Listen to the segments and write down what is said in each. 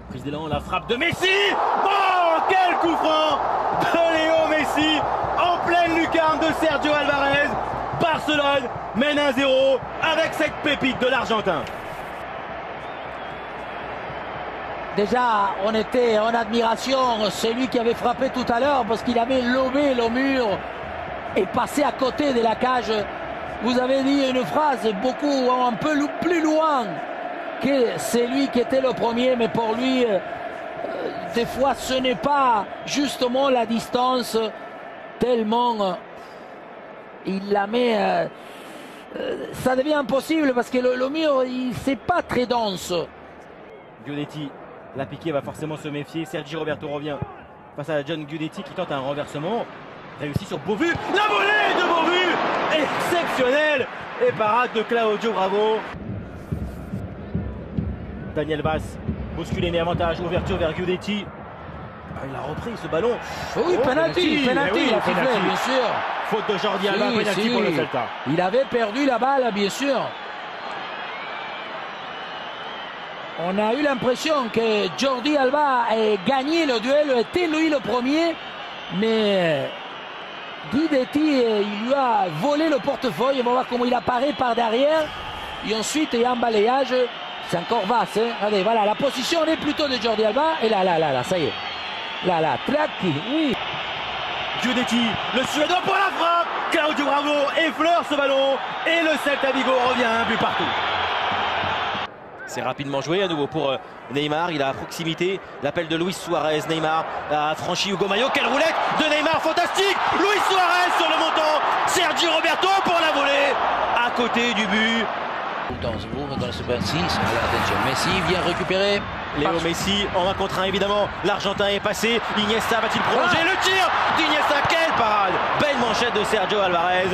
Prise d'élan, la frappe de Messi. Oh, quel coup franc de Léo Messi en pleine lucarne de Sergio Alvarez. Barcelone mène 1-0 avec cette pépite de l'Argentin. Déjà, on était en admiration, celui qui avait frappé tout à l'heure, parce qu'il avait lobé le mur et passé à côté de la cage. Vous avez dit une phrase, beaucoup un peu plus loin que celui qui était le premier, mais pour lui, des fois, ce n'est pas justement la distance, tellement il la met... ça devient impossible parce que le mur, c'est pas très dense. Guidetti, la piquée va forcément se méfier. Sergi Roberto revient face à John Guidetti qui tente un renversement. Réussi sur Beauvu. La volée de Beauvu exceptionnelle. Et parade de Claudio Bravo. Daniel Vaz, bousculé mais avantage. Ouverture vers Guidetti. Il a repris ce ballon. Oui, penalty, il a sifflé, bien sûr. Faute de Jordi Alba, penalty pour le Celta. Il avait perdu la balle, bien sûr. On a eu l'impression que Jordi Alba ait gagné le duel, était lui le premier, mais Guidetti, il lui a volé le portefeuille. On va voir comment il apparaît par derrière. Et ensuite, il y a un balayage. C'est encore vaste. Hein. Regardez, voilà, la position est plutôt de Jordi Alba. Et là, ça y est. Là, tracki, oui. Guidetti, le Suédois pour la frappe. Claudio Bravo effleure ce ballon. Et le Celta Vigo revient un but partout. C'est rapidement joué à nouveau pour Neymar. Il est à proximité. L'appel de Luis Suarez. Neymar a franchi Hugo Mayo. Quelle roulette de Neymar, fantastique. Luis Suarez sur le montant. Sergi Roberto pour la volée. À côté du but. Dans ce 26, Messi vient récupérer. Léo Messi en 1 contre 1 évidemment. L'Argentin est passé. Iniesta va-t-il prolonger le tir d'Iniesta? Quelle parade. Belle manchette de Sergio Alvarez.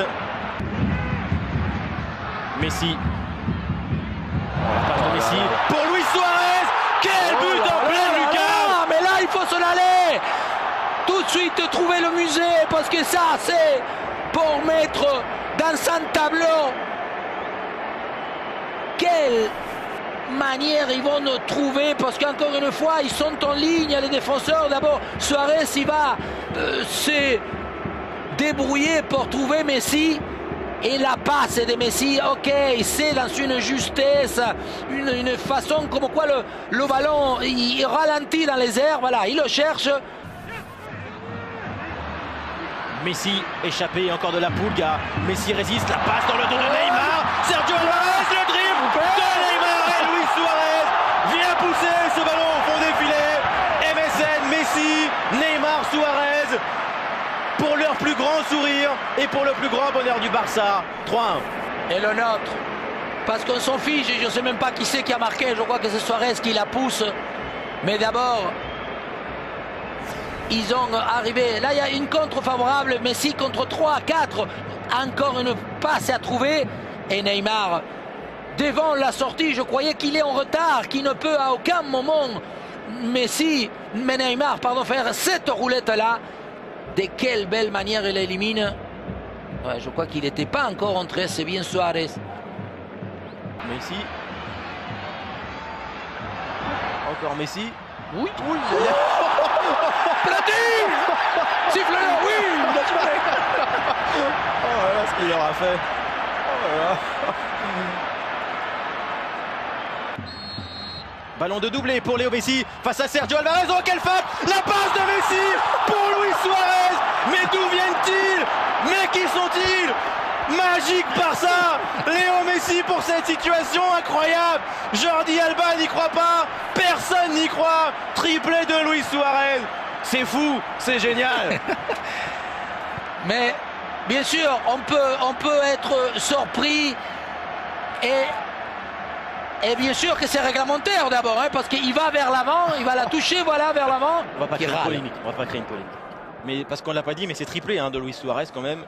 Messi. La passe de Messi pour Luis Suarez. Quel but en pleine lucarne. Mais là il faut s'en aller. Tout de suite trouver le musée, parce que ça c'est pour mettre dans un tableau. Quelle manière ils vont nous trouver, parce qu'encore une fois ils sont en ligne, les défenseurs. D'abord Suarez il va se débrouiller pour trouver Messi, et la passe de Messi, ok, c'est dans une justesse, une façon comme quoi le ballon il ralentit dans les airs, voilà, il le cherche. Messi échappé, encore de la Pulga. Messi résiste, la passe dans le dos de Neymar. Sergio Alvarez, le dribble de Neymar, et Luis Suarez vient pousser ce ballon au fond des filets. MSN, Messi, Neymar, Suarez, pour leur plus grand sourire et pour le plus grand bonheur du Barça. 3-1. Et le nôtre, parce qu'on s'en fiche, je ne sais même pas qui c'est qui a marqué. Je crois que c'est Suarez qui la pousse. Mais d'abord, ils ont arrivé. Là, il y a une contre favorable. Messi contre 3, 4. Encore une passe à trouver. Et Neymar, devant la sortie, je croyais qu'il est en retard, qu'il ne peut à aucun moment Neymar, faire cette roulette-là. De quelle belle manière il élimine. Ouais, je crois qu'il n'était pas encore entré. C'est bien Suarez. Messi. Encore Messi. Oui. Platine. Siffle, oui. Oh là là, ce qu'il aura fait. Oh là là. Ballon de doublé pour Léo Messi face à Sergio Alvarez. Oh, quelle frappe. La passe de Messi pour Luis Suarez. Mais d'où viennent-ils? Mais qui sont-ils? Magique Barça. Léo Messi pour cette situation incroyable. Jordi Alba n'y croit pas. Personne n'y croit. Triplé de Luis Suarez. C'est fou, c'est génial. Mais bien sûr, on peut être surpris, et bien sûr que c'est réglementaire d'abord, hein, parce qu'il va vers l'avant, il va la toucher, voilà, vers l'avant. On va pas créer une polémique. On va pas créer une polémique. Mais parce qu'on l'a pas dit, mais c'est triplé de Luis Suarez quand même.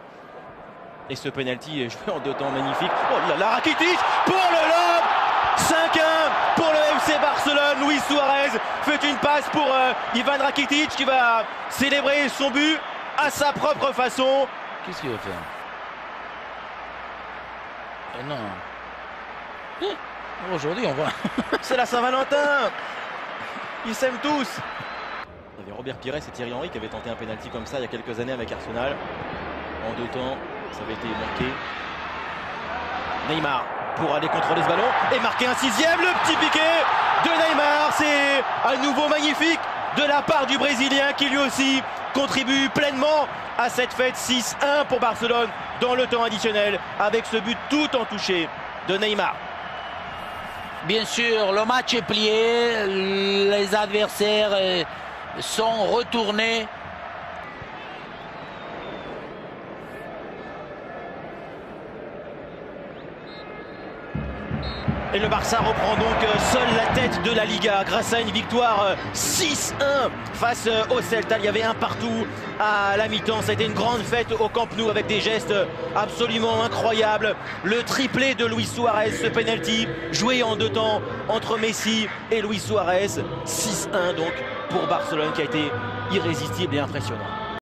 Et ce penalty est joué en 2 temps magnifique. Oh là là, Rakitic pour le lob. 5-1 pour le FC Barcelone. Luis Suarez fait une passe pour Ivan Rakitic qui va célébrer son but à sa propre façon. Qu'est-ce qu'il va faire? Non. Aujourd'hui, on voit. C'est la Saint-Valentin. Ils s'aiment tous. Il y avait Robert Pires et Thierry Henry qui avaient tenté un pénalty comme ça il y a quelques années avec Arsenal. En 2 temps, ça avait été manqué. Neymar pour aller contrôler ce ballon et marquer un 6e. Le petit piqué de Neymar. C'est à nouveau magnifique de la part du Brésilien qui lui aussi contribue pleinement à cette fête. 6-1 pour Barcelone dans le temps additionnel avec ce but tout en touché de Neymar. Bien sûr, le match est plié, les adversaires sont retournés. Et le Barça reprend donc seul la tête de la Liga grâce à une victoire 6-1 face au Celta. Il y avait un partout à la mi-temps. Ça a été une grande fête au Camp Nou avec des gestes absolument incroyables. Le triplé de Luis Suarez, ce penalty joué en 2 temps entre Messi et Luis Suarez. 6-1 donc pour Barcelone qui a été irrésistible et impressionnant.